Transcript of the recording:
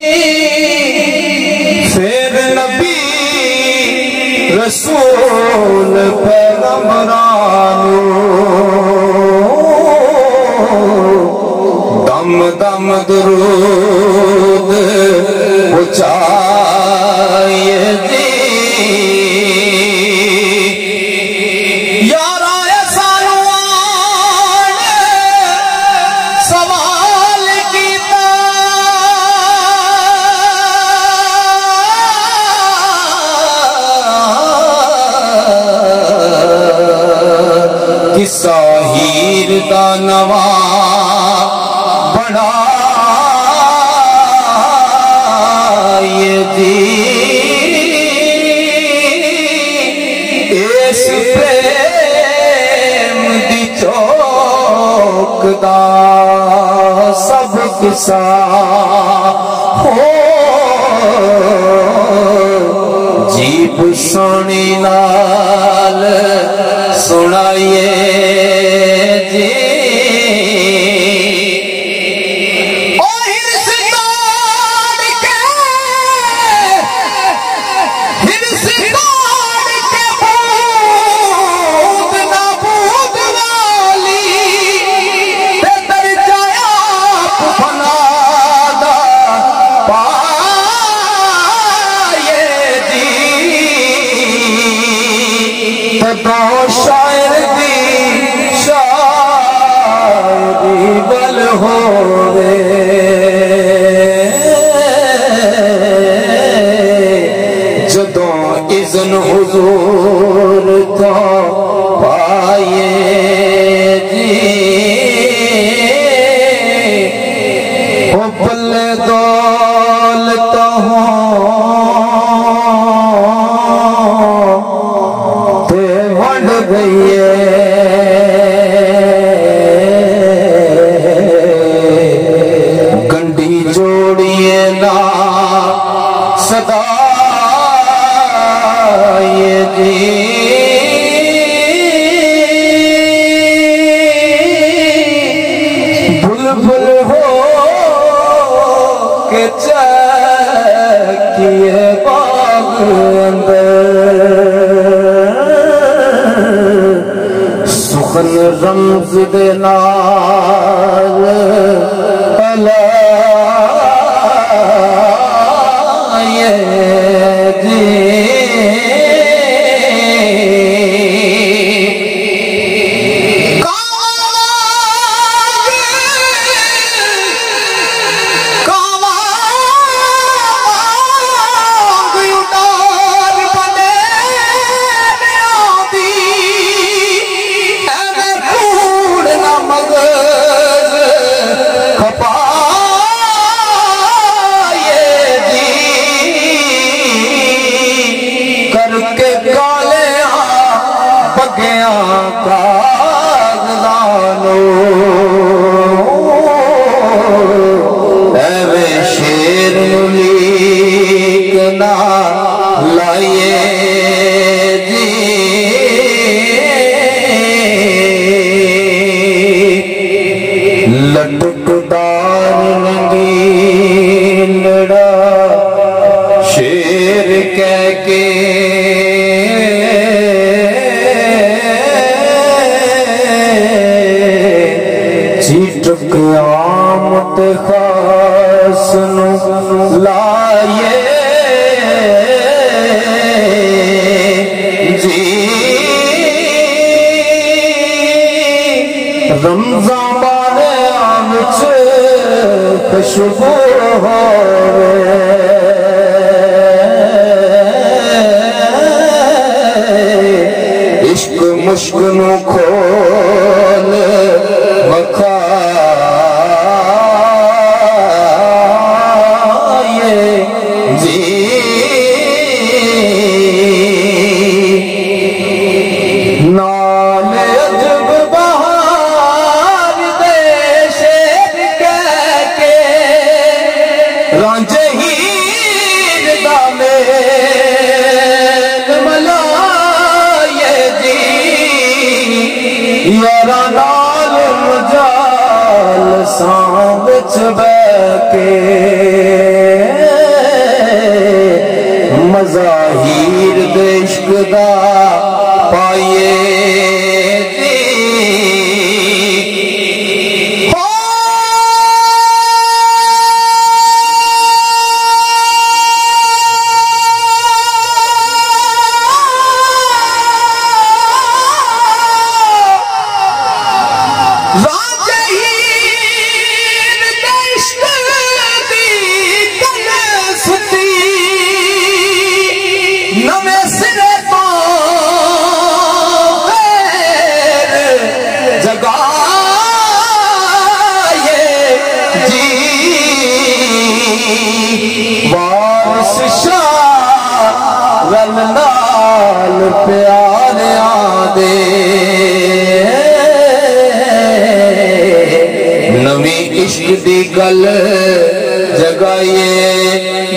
फिर नबी रसूल पैगंबरानू दम दम दुरूद पहुंचाए दी यारा सानू सवाल कीता किस्सा हीर दा नवा बड़ा ये दी इस प्रेम दी चौक दा सब किस्सा हो जीप सोनी नाल सुनाइए जी तो शायर दी शायरी बल हो रे जदों इज़्न हुजूर तो पाए जी ओ पल्ले दौलत हो गंडी जोड़िए ना सदा ये जी बुलबुल हो के चकिए बाग अंदर सुखन रमज दे नाल अलाए जी शेर लीक ना लाइए जी लटकदार रंगीनड़ा शेर कह के चीटक आमत खास लाए जी रमजान वाले आम खुशबू हो इश्क मुश्क नु खोल मखा यारा नाल मजाल सांग च बैके वारिस शाह नाल प्यारियां दे नवी इश्क दी गल जगाइए